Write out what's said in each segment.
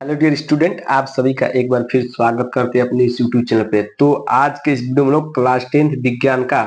Hello dear student, आप सभी का एक बार फिर स्वागत करते हैं अपने इस यूट्यूब चैनल पे। तो आज के इस वीडियो में लोग क्लास 10th विज्ञान का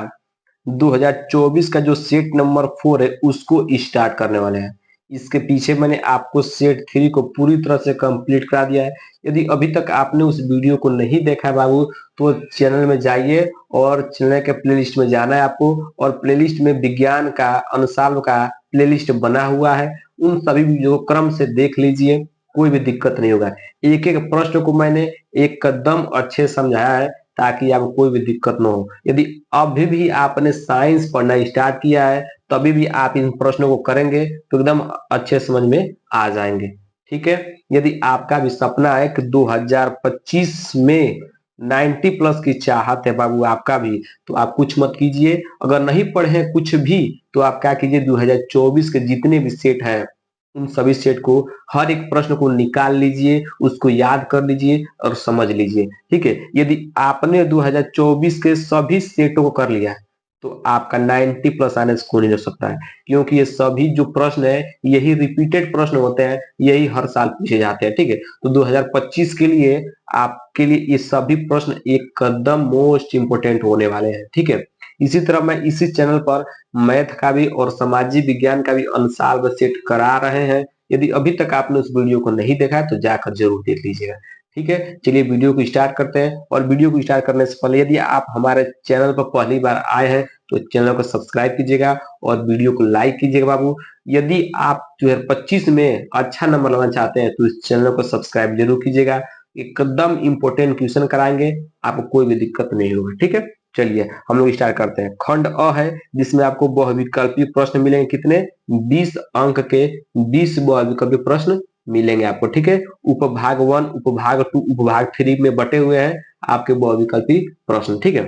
2024 का जो सेट नंबर 4 है उसको स्टार्ट करने वाले हैं। इसके पीछे मैंने आपको सेट 3 को पूरी तरह से कंप्लीट करा दिया है। यदि अभी तक आपने उस वीडियो को नहीं देखा है बाबू, तो चैनल में जाइए और चैनल के प्लेलिस्ट में जाना है आपको, और प्लेलिस्ट में विज्ञान का अनुसार का प्लेलिस्ट बना हुआ है। उन सभी वीडियो को क्रम से देख लीजिए, कोई भी दिक्कत नहीं होगा। एक एक प्रश्न को मैंने एक कदम अच्छे से समझाया है ताकि आपको कोई भी दिक्कत न हो। यदि अभी भी आपने साइंस पढ़ना स्टार्ट किया है, तभी भी आप इन प्रश्नों को करेंगे तो एकदम अच्छे समझ में आ जाएंगे। ठीक है। यदि आपका भी सपना है कि 2025 में 90 प्लस की चाहत है बाबू आपका भी, तो आप कुछ मत कीजिए। अगर नहीं पढ़े कुछ भी तो आप क्या कीजिए, 2024 के जितने भी सेट हैं उन सभी सेट को, हर एक प्रश्न को निकाल लीजिए, उसको याद कर लीजिए और समझ लीजिए। ठीक है। यदि आपने 2024 के सभी सेटों को कर लिया है तो आपका 90 प्लस आने से कोई नहीं रोक सकता है, क्योंकि ये सभी जो प्रश्न है यही रिपीटेड प्रश्न होते हैं, यही हर साल पूछे जाते हैं। ठीक है। तो 2025 के लिए आपके लिए ये सभी प्रश्न एक कदम मोस्ट इंपोर्टेंट होने वाले हैं। ठीक है। इसी तरह मैं इसी चैनल पर मैथ का भी और सामाजिक विज्ञान का भी अनुसार सेट करा रहे हैं। यदि अभी तक आपने उस वीडियो को नहीं देखा है तो जाकर जरूर देख लीजिएगा। ठीक है। चलिए वीडियो को स्टार्ट करते हैं। और वीडियो को स्टार्ट करने से पहले यदि आप हमारे चैनल पर पहली बार आए हैं तो चैनल को सब्सक्राइब कीजिएगा और वीडियो को लाइक कीजिएगा बाबू। यदि आप 2025 में अच्छा नंबर लाना चाहते हैं तो इस चैनल को सब्सक्राइब जरूर कीजिएगा। एकदम इंपॉर्टेंट क्वेश्चन कराएंगे, आपको कोई भी दिक्कत नहीं होगा। ठीक है। चलिए हम लोग स्टार्ट करते हैं। खंड अ है जिसमें आपको बहुविकल्पीय प्रश्न मिलेंगे। कितने? 20 अंक के 20 बहुविकल्पीय प्रश्न मिलेंगे आपको। ठीक है। उपभाग 1, उपभाग 2, उपभाग 3 में बटे हुए हैं आपके बहुविकल्पीय प्रश्न। ठीक है।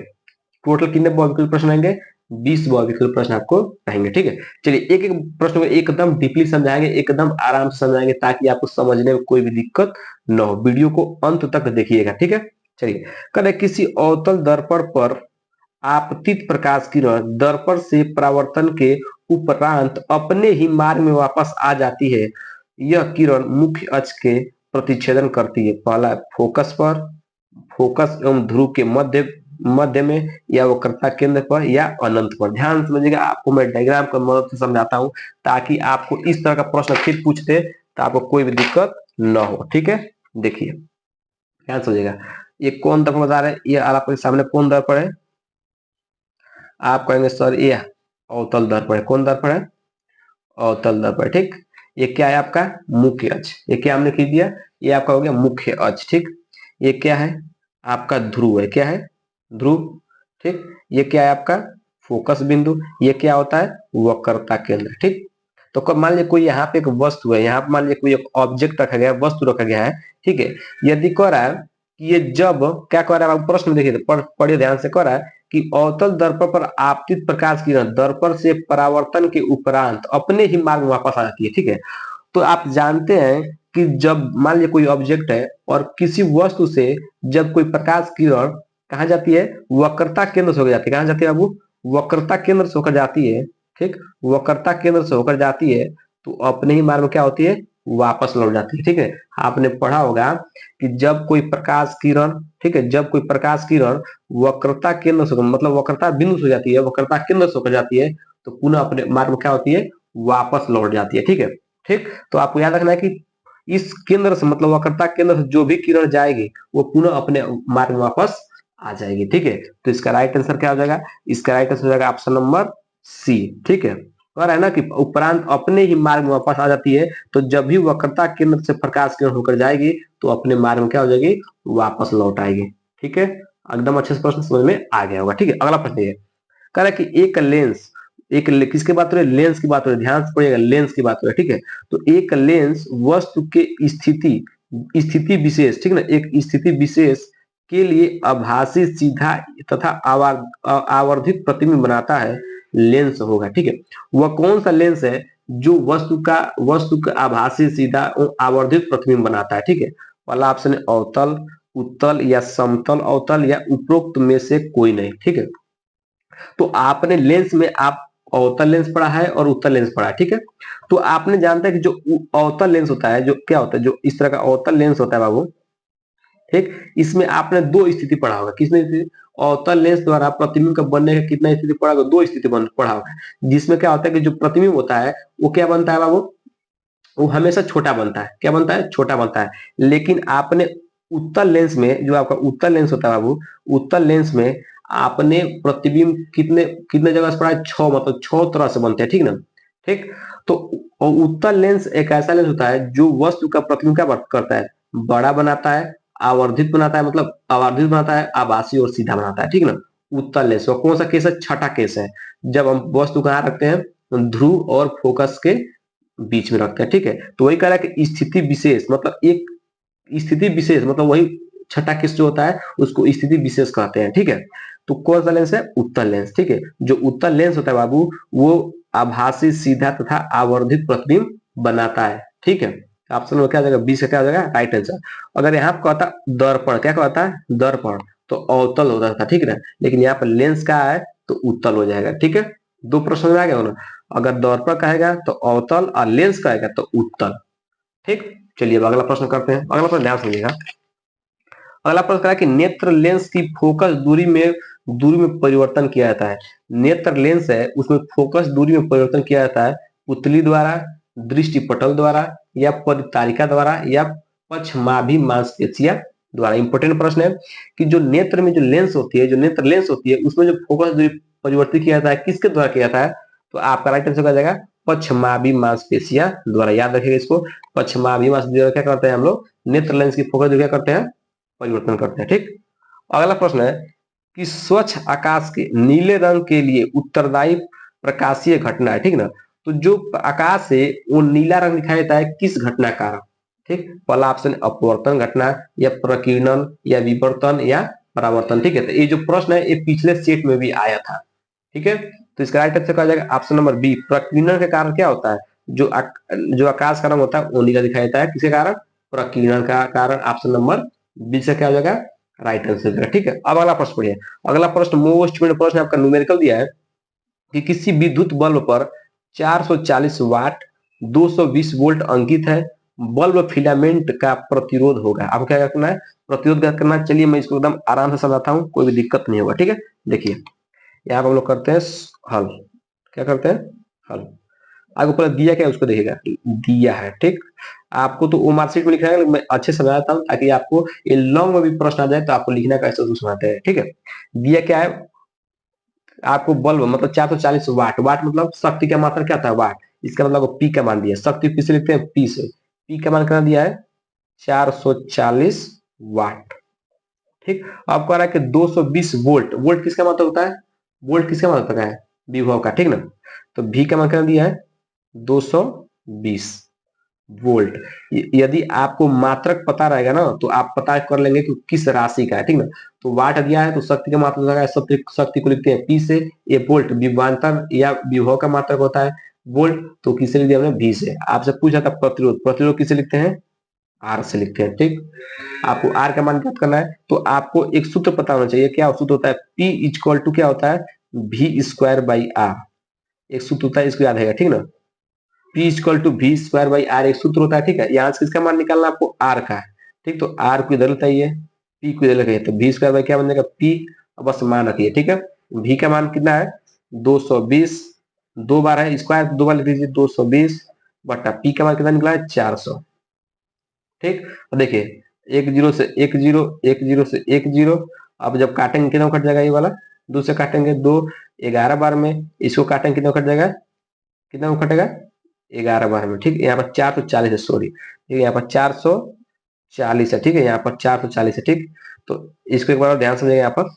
टोटल कितने बहुविकल्पीय प्रश्न आएंगे? 20 बहुविकल्पीय प्रश्न आपको रहेंगे। ठीक है। चलिए एक एक प्रश्न को एकदम डीपली समझाएंगे, एकदम आराम से समझाएंगे ताकि आपको समझने में कोई भी दिक्कत न हो। वीडियो को अंत तक देखिएगा। ठीक है। चलिए, कल किसी अवतल दर्पण पर आपतित प्रकाश किरण दर्पण से परावर्तन के उपरांत अपने ही मार्ग में वापस आ जाती है। यह किरण मुख्य अक्ष के प्रतिच्छेदन करती है। पहला फोकस पर, फोकस एवं ध्रुव के मध्य मध्य में, या वक्रता केंद्र पर, या अनंत पर। ध्यान समझिएगा, आपको मैं डायग्राम की मदद से समझाता हूं ताकि आपको इस तरह का प्रश्न फिर पूछते तो आपको कोई भी दिक्कत न हो। ठीक है। देखिए ध्यान समझिएगा, ये कौन दर्पण बता रहे हैं? ये आपके सामने कौन दर्पण है? आप कहेंगे सर ये अवतल दर्पण है। कौन दर्पण है? अवतल दर्पण। ठीक। ये क्या है? आपका मुख्य अक्ष। ये क्या हमने खींच दिया? ये आपका हो गया मुख्य अक्ष। ठीक। ये क्या है? आपका ध्रुव है। क्या है? ध्रुव। ठीक। ये क्या है? आपका फोकस बिंदु। ये क्या होता है? वक्रता केंद्र। ठीक। तो मान लीजिए कोई यहाँ पे एक वस्तु है, यहाँ पे मान लीजिए कोई एक ऑब्जेक्ट रखा गया है, वस्तु रखा गया है। ठीक है। यदि कह रहा है कि ये जब क्या कह रहा है, आप प्रश्न देखिए, पढ़िए ध्यान से। कह रहा है कि अवतल दर्पण पर आपतित प्रकाश किरण दर्पण से परावर्तन के उपरांत अपने ही मार्ग में वापस आ जाती है। ठीक है। तो आप जानते हैं कि जब मान लीजिए कोई ऑब्जेक्ट है और किसी वस्तु से जब कोई प्रकाश किरण कहा जाती है, वक्रता केंद्र से होकर जाती है। कहाँ जाती है बाबू? वक्रता केंद्र से होकर जाती है। ठीक। वक्रता केंद्र से होकर जाती है तो अपने ही मार्ग में क्या होती है? वापस लौट जाती है। ठीक है। आपने पढ़ा होगा कि जब कोई प्रकाश किरण, ठीक है, जब कोई प्रकाश किरण वक्रता केंद्र से, मतलब वक्रता बिंदु से हो जाती है, वक्रता केंद्र से होकर जाती है, तो पुनः अपने मार्ग में क्या होती है? वापस लौट जाती है। ठीक है। ठीक। तो आपको याद रखना है कि इस केंद्र से, मतलब वक्रता केंद्र से जो भी किरण जाएगी वो पुनः अपने मार्ग में वापस आ जाएगी। ठीक है। तो इसका राइट आंसर क्या हो जाएगा? इसका राइट आंसर हो जाएगा ऑप्शन नंबर सी। ठीक है। और है ना कि उपरांत अपने ही मार्ग में वापस आ जाती है, तो जब भी वक्रता केंद्र से प्रकाश किरण होकर जाएगी तो अपने मार्ग में क्या हो जाएगी? वापस लौट आएगी। ठीक है। एकदम अच्छे से प्रश्न समझ में आ गया होगा। ठीक है। अगला प्रश्न ये कह रहा है कि एक लेंस, किसकी बात हो रही है? लेंस की बात हो रही है। ध्यान से पढ़िएगा, लेंस की बात हो रही है। ठीक है। तो एक लेंस वस्तु के स्थिति स्थिति विशेष, ठीक ना, एक स्थिति विशेष के लिए आभासी सीधा तथा आवर्धित प्रतिबिंब बनाता है, लेंस होगा। ठीक है। वह कौन सा लेंस है जो वस्तु का आभासी सीधा और आवर्धित प्रतिबिंब बनाता है? ठीक है। पहला ऑप्शन है अवतल, उत्तल या समतल अवतल, या उपरोक्त में से कोई नहीं। ठीक है। तो आपने लेंस में आप अवतल लेंस पढ़ा है और उत्तल लेंस पढ़ा है, ठीक है। तो आपने जानता है कि जो अवतल लेंस होता है, जो क्या होता है, जो इस तरह का अवतल लेंस होता है बाबू, ठीक, इसमें आपने दो स्थिति पढ़ा होगा। किसने स्थिति? अवतल लेंस द्वारा प्रतिबिंब का बनने का कितना स्थिति पढ़ा होगा? दो स्थिति पढ़ा होगा, जिसमें क्या होता है कि जो प्रतिबिंब होता है वो क्या बनता है बाबू? वो हमेशा छोटा बनता है। क्या बनता है? छोटा बनता है। लेकिन आपने उत्तल लेंस में, जो आपका उत्तल लेंस होता है बाबू, उत्तल लेंस में आपने प्रतिबिंब कितने कितने जगह से पढ़ा है? 6, मतलब 6 तरह से बनते हैं, ठीक ना, ठीक। तो उत्तल लेंस एक ऐसा लेंस होता है जो वस्तु का प्रतिबिंब क्या करता है? बड़ा बनाता है, आवर्धित बनाता है, मतलब आवर्धित बनाता है, आभासी और सीधा बनाता है, ठीक ना। उत्तल लेंस कौन सा केस है? छठा केस है, जब हम वस्तु कहाँ रखते हैं? ध्रुव और फोकस के बीच में रखते हैं, ठीक है। तो वही कह रहा है कि स्थिति विशेष, मतलब एक स्थिति विशेष, मतलब वही छठा केस जो होता है उसको स्थिति विशेष कहते हैं, ठीक है। तो कौन सा लेंस है? उत्तल लेंस, ठीक है। जो उत्तल लेंस होता है बाबू, वो आभासी, सीधा तथा आवर्धित प्रतिबिंब बनाता है, ठीक है। ऑप्शन में क्या हो जाएगा? 20 का क्या हो जाएगा? Right answer. अगर यहाँ पर कहता दर्पण, क्या कहता है? दर्पण, तो अवतल होता था, ठीक है ना। लेकिन यहाँ पर लेंस का है तो उत्तल हो जाएगा, ठीक है। दो प्रश्न में आ गया ना। अगर दर्पण कहेगा तो अवतल और लेंस कहेगा तो उत्तल, ठीक। चलिए अब अगला प्रश्न करते हैं। अगला प्रश्न ध्यान समझिएगा। अगला प्रश्न कहा कि नेत्र लेंस की फोकस दूरी में परिवर्तन किया जाता है। नेत्र लेंस है उसमें फोकस दूरी में परिवर्तन किया जाता है पुतली द्वारा, दृष्टि पटल द्वारा, या परितारिका द्वारा, या पक्षमाभि मांसपेशिया द्वारा। इंपोर्टेंट प्रश्न है कि जो नेत्र में जो लेंस होती है, जो नेत्र लेंस होती है, उसमें जो फोकस दूरी परिवर्तित किया जाता है, किसके द्वारा किया जाता है? तो आपका राइट आंसर हो जाएगा पक्षमाभि मांसपेशिया द्वारा। याद रखिएगा इसको, पक्षमाभि मांसपेशिया क्या करते हैं हम लोग? नेत्र लेंस की फोकस दूरी क्या करते हैं? परिवर्तन करते हैं, ठीक। अगला प्रश्न है कि स्वच्छ आकाश के नीले रंग के लिए उत्तरदायी प्रकाशीय घटना है, ठीक ना। तो जो आकाश है वो नीला रंग दिखाई देता है किस घटना का? ठीक, पहला ऑप्शन अपवर्तन घटना, या प्रकीर्णन, या विवर्तन, या परावर्तन, ठीक है। तो ये जो प्रश्न है ये पिछले सेट में भी आया था, ठीक है। तो इसका राइट आंसर कहा जाएगा ऑप्शन नंबर बी। प्रकीर्णन के कारण क्या होता है? जो आकाश का रंग होता है वो नीला दिखाई देता है, किसके कारण? प्रकीर्णन का कारण। ऑप्शन नंबर बी से क्या हो जाएगा? राइट आंसर, ठीक है। अब अगला प्रश्न पढ़िए। अगला प्रश्न मोस्ट इंपोर्टेंट प्रश्न आपका न्यूमेरिकल दिया है कि किसी विद्युत बल्ब पर 440 वाट 220 वोल्ट अंकित है, बल्ब फिलामेंट का प्रतिरोध होगा। आपको क्या करना है? प्रतिरोध क्या करना है? चलिए मैं इसको एकदम आराम से समझाता हूँ, कोई भी दिक्कत नहीं होगा, ठीक है। देखिए यहाँ पर हम लोग करते हैं हल। क्या करते हैं? हल। आगे ऊपर दिया क्या है उसको देखिएगा, दिया है, ठीक। आपको तो वो मार्कशीट में लिखा है, मैं अच्छे से समझाता हूँ ताकि आपको ये लॉन्ग में भी प्रश्न आ जाए तो आपको लिखना कैसे उसको सुनाते हैं, ठीक है। दिया क्या है आपको? बल्ब मतलब 440 वाट, वाट मतलब शक्ति का मात्रा क्या था? वाट। इसका मतलब पी का मान दिया, शक्ति पी से लिखते हैं, पी से। पी का मान कितना दिया है? 440 वाट, ठीक। अब कह रहा है कि 220 वोल्ट, वोल्ट किसका मतलब होता है? वोल्ट किसका मतलब होता है? विभव का, ठीक ना। तो भी का मान कितना दिया है? 220 वोल्ट। यदि आपको मात्रक पता रहेगा ना तो आप पता कर लेंगे कि किस राशि का है, ठीक ना। तो वाट दिया है तो शक्ति का मात्रक लगा है, शक्ति को लिखते हैं पी से। ये वोल्ट विभवांतर या विभव का मात्रक होता है वोल्ट, तो किसे लिख दिया हमने? भी से। आपसे पूछा था प्रतिरोध, प्रतिरोध किसे लिखते हैं? आर से लिखते हैं, ठीक। आपको आर का मान ज्ञात करना है तो आपको एक सूत्र पता होना चाहिए। क्या सूत्र होता है? पी इक्वल टू क्या होता है? V square by r. एक सूत्र होता है, इसको याद रहेगा, ठीक ना। P equal to v square by r एक सूत्र होता है, ठीक है। यहाँ से किसका मान निकालना है आपको? आर का, ठीक। तो आर को इधर लगाइए, पी को इधर लगाइए, तो वी स्क्वायर बाई क्या बन जाएगा? पी। बस मान रखिए, ठीक है। वी का मान कितना है? 220, दो बार है स्क्वायर, दो बार लिख दीजिए, 220 बटा पी का मान कितना निकला है? 400, ठीक। और देखिए एक जीरो से एक जीरो, एक जीरो से एक जीरो। अब जब काटेंगे कितना कट जाएगा? ये वाला दो से काटेंगे, दो 11 बार में, इसको काटेंगे कितना कट जाएगा? कितना कटेगा? 11 बार में, ठीक। यहाँ पर 440 है, सॉरी, ठीक है। यहाँ पर 440 है, ठीक है। यहाँ पर 440 है, ठीक। तो इसको एक बार और ध्यान समझिएगा यहाँ पर,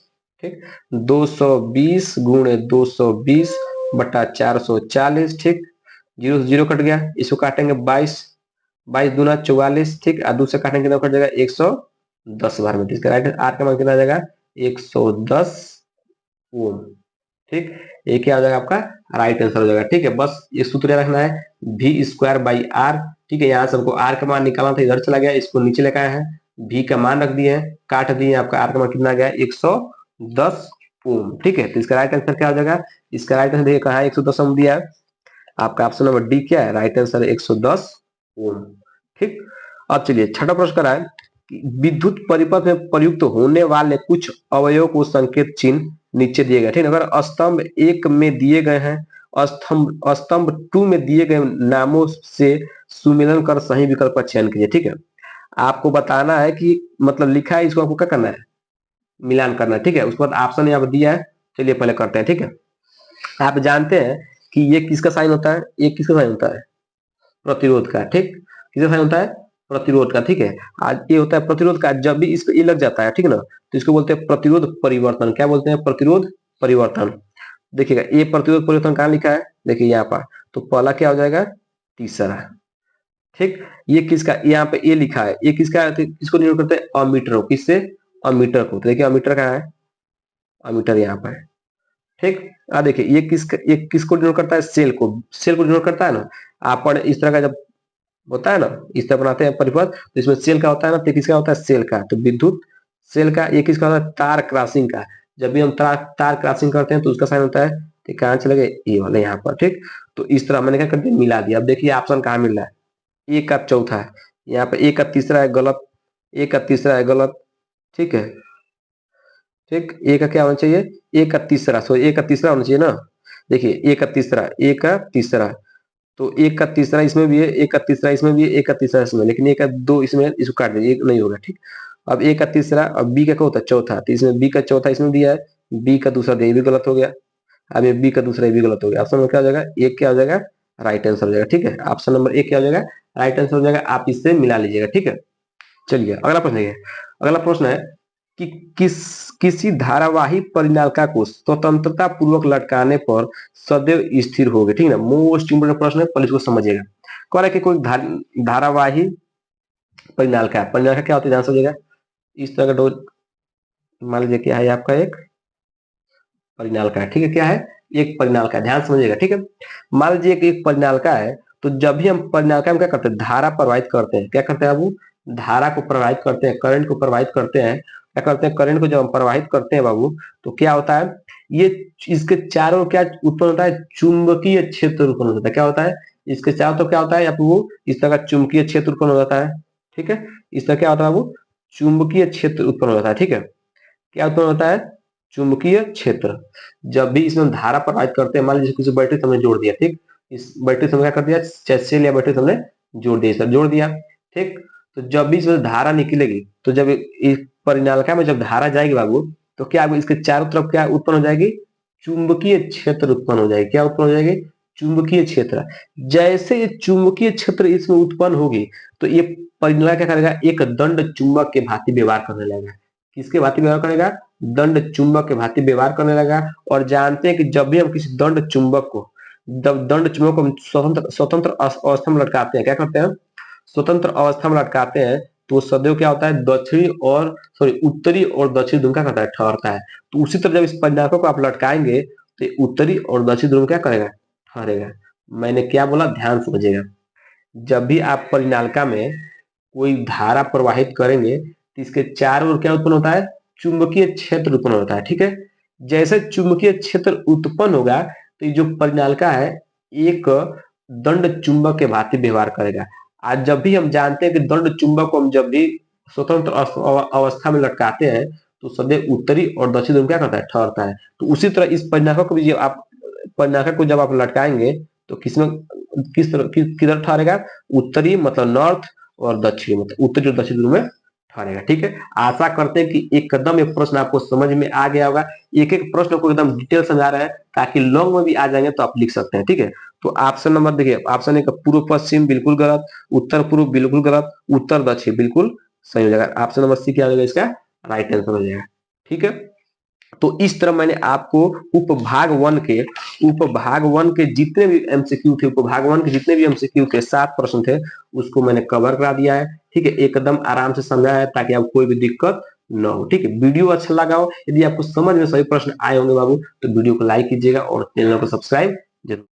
ठीक। 220 गुणे 220 बटा 440, ठीक। जीरो से जीरो कट गया, इसको काटेंगे 22, 22 दूना 44, ठीक। और दूसरे काटेंगे कितना कट जाएगा? 110 बार में, ठीक है। राइट आर का मान कितना आ जाएगा? 110 ओम, ठीक। ये क्या हो जाएगा आपका? राइट आंसर हो जाएगा, ठीक है। बस ये सूत्र याद रखना है, वी स्क्वायर बाई आर, ठीक है। यहाँ से हमको आर का मान निकालना था, इधर चला गया, इसको नीचे लेकर आए हैं, वी का मान रख दिए हैं, काट दिए, आपका आर का मान कितना आ गया? 110 ओम। ठीक है, तो इसका राइट आंसर क्या हो जाएगा? इसका राइट आंसर देखिए कहाँ 110 ओम दिया है, आपका ऑप्शन नंबर डी क्या है? राइट आंसर 110 ओम। ठीक, अब चलिए छठा प्रश्न करा है कि विद्युत परिपथ में प्रयुक्त होने वाले कुछ अवयव को संकेत चिन्ह नीचे दिए गए। ठीक है, अगर स्तंभ 1 में दिए गए हैं, स्तंभ स्तंभ 2 में दिए गए नामों से सुमेलन कर सही विकल्प का चयन कीजिए। ठीक है, आपको बताना है कि मतलब लिखा है, इसको आपको क्या करना है? मिलान करना है। ठीक है, उसके बाद ऑप्शन यहाँ पर दिया है, चलिए पहले करते हैं। ठीक है, आप जानते हैं कि ये किसका साइन होता है? ये किसका साइन होता है? प्रतिरोध का। ठीक, किसका साइन होता है? प्रतिरोध का। ठीक है, आज ये होता है प्रतिरोध का, जब भी इस पे ये लग जाता है, ठीक ना, तो इसको बोलते हैं प्रतिरोध परिवर्तन। क्या बोलते हैं? प्रतिरोध परिवर्तन। देखिएगा ये प्रतिरोध परिवर्तन कहाँ लिखा है? देखिए यहाँ पर, तो पहला क्या हो जाएगा? तीसरा। ठीक, ये किसका? यहाँ पे ये लिखा है, ये किसका है? तो किसको निर्भर करते हैं? अमीटर को। किससे? अमीटर को। तो देखिए अमीटर कहाँ है? अमीटर यहाँ पर है। ठीक, देखिए ये किसको डिनोट करता है? सेल को। सेल को डिनोट करता है ना। आप इस तरह का जब होता है ना, इस तरह बनाते हैं परिपथ, तो इसमें सेल का होता है ना, तो किसका होता है? सेल का। तो विद्युत सेल का। ये किसका होता है? तार क्रॉसिंग का। जब भी हम तार क्रॉसिंग करते हैं तो उसका साइन होता है, तो कहाँ चले गए? ये वाले यहाँ पर। ठीक, तो इस तरह मैंने क्या कर दिया? मिला दिया। अब देखिए ऑप्शन कहाँ मिल रहा है? एक का चौथा है, यहाँ पे एक का तीसरा है गलत, एक का तीसरा है गलत। ठीक है, ठीक, एक का क्या होना चाहिए? एक का तीसरा, सो एक का तीसरा होना चाहिए ना। देखिए एक का तीसरा, एक का तीसरा, तो एक का तीसरा इसमें भी है, एक का तीसरा इसमें भी है, एक का तीसरा इसमें, लेकिन एक का दो इसमें, इसको काट दीजिए, एक नहीं होगा। ठीक, अब एक का तीसरा, अब बी का क्या होता है? चौथा, तो इसमें बी का चौथा इसमें दिया है, बी का दूसरा दिया, ये भी गलत हो गया। अब ये बी का दूसरा, ये भी गलत हो गया। ऑप्शन नंबर क्या हो जाएगा? एक क्या हो जाएगा? राइट आंसर हो जाएगा। ठीक है, ऑप्शन नंबर एक क्या हो जाएगा? राइट आंसर हो जाएगा। आप इससे मिला लीजिएगा। ठीक है, चलिए अगला प्रश्न देखिए। अगला प्रश्न है कि किसी धारावाही परिनालिका को स्वतंत्रता पूर्वक लटकाने पर सदैव स्थिर होगी। ठीक है ना, मोस्ट इंपोर्टेंट प्रश्न है, पहले इसको समझिएगा। कह रहा है कि कोई धारावाही परिनालिका, परिनालिका क्या होती है ध्यान समझिएगा। इस तरह का डोज, मान लीजिए क्या है आपका? एक परिनालिका है। ठीक है, क्या है? एक परिनालिका, ध्यान समझिएगा। ठीक है, मान लीजिए कि एक परिनालिका है, तो जब भी हम परिनालिका में क्या करते हैं? धारा प्रवाहित करते हैं। क्या करते हैं बाबू? धारा को प्रवाहित करते हैं, करंट को प्रवाहित करते हैं। क्या करते हैं? करंट को जब हम प्रवाहित करते हैं बाबू, तो क्या होता है? ये इसके चारों क्या उत्पन्न होता है? चुंबकीय क्षेत्र उत्पन्न होता है। क्या होता है? इसके चारों तरफ क्या होता है आपको? इस तरह का चुंबकीय क्षेत्र उत्पन्न हो जाता है। ठीक है, इस तरह क्या होता है बाबू? चुंबकीय क्षेत्र उत्पन्न हो जाता है। ठीक है, क्या उत्पन्न होता है? चुंबकीय क्षेत्र। जब भी इसमें धारा प्रवाहित करते हैं, मान लीजिए किसी बैटरी से हमने जोड़ दिया। ठीक, इस बैटरी से हमने क्या कर दिया? चाहे सेल या बैटरी से हमने जोड़ दिया, सर जोड़ दिया। ठीक, तो जब भी इसमें धारा निकलेगी, तो जब इस परिनालिका में जब धारा जाएगी बाबू, तो क्या होगा? इसके चारों तरफ क्या उत्पन्न हो जाएगी? चुंबकीय क्षेत्र उत्पन्न हो जाएगी। क्या उत्पन्न हो जाएगी? चुंबकीय क्षेत्र। जैसे ये चुंबकीय क्षेत्र इसमें उत्पन्न होगी, तो ये परिनालिका क्या करेगा? एक दंड चुंबक के भांति व्यवहार करने लगेगा। किसके भांति व्यवहार करेगा? दंड चुंबक के भांति व्यवहार करने लगा। और जानते हैं कि जब भी हम किसी दंड चुंबक को, जब दंड चुंबक को हम स्वतंत्र स्वतंत्र अवस्था में लटकाते हैं, क्या करते हैं? स्वतंत्र अवस्था में लटकाते हैं, तो सदैव क्या होता है? दक्षिणी और सॉरी उत्तरी और दक्षिणी ध्रुव क्या करता है? ठहरता है। तो उसी तरह जब इस परिणाम को आप लटकाएंगे, तो उत्तरी और दक्षिणी ध्रुव क्या करेगा? ठहरेगा। मैंने क्या बोला? ध्यान समझिएगा। जब भी आप परिनालिका में कोई धारा प्रवाहित करेंगे, तो इसके चारों ओर क्या उत्पन्न होता है? चुंबकीय क्षेत्र उत्पन्न होता है। ठीक है, जैसे चुंबकीय क्षेत्र उत्पन्न होगा, तो ये जो परिनालिका है एक दंड चुंबक के भांति व्यवहार करेगा। आज जब भी हम जानते हैं कि दंड चुंबक को हम जब भी स्वतंत्र अवस्था में लटकाते हैं, तो सदैव उत्तरी और दक्षिण ध्रुव क्या करता है? ठहरता है। तो उसी तरह इस परिनालिका को भी जब आप परिनालिका को जब आप लटकाएंगे, तो किसमें किधर ठहरेगा? उत्तरी मतलब नॉर्थ, और दक्षिण मतलब उत्तरी और दक्षिण ध्रुव में ठहरेगा। ठीक है, आशा करते हैं कि एकदम ये प्रश्न आपको समझ में आ गया होगा। एक एक प्रश्न को एकदम डिटेल समझा रहे हैं, ताकि लॉन्ग में भी आ जाएंगे तो आप लिख सकते हैं। ठीक है, तो ऑप्शन नंबर देखिए, ऑप्शन एक पूर्व पश्चिम बिल्कुल गलत, उत्तर पूर्व बिल्कुल गलत, उत्तर दक्षिण बिल्कुल सही हो जाएगा। ऑप्शन नंबर सी क्या हो जाएगा? इसका राइट आंसर हो जाएगा। ठीक है, तो इस तरह मैंने आपको उपभाग वन के जितने भी एमसीक्यू थे, उपभाग वन के जितने भी एमसीक्यू थे, 7 प्रश्न थे, उसको मैंने कवर करा दिया है। ठीक है, एकदम आराम से समझा है, ताकि आपको कोई भी दिक्कत न हो। ठीक है, वीडियो अच्छा लगा हो, यदि आपको समझ में सभी प्रश्न आए होंगे बाबू, तो वीडियो को लाइक कीजिएगा और चैनल को सब्सक्राइब जरूर।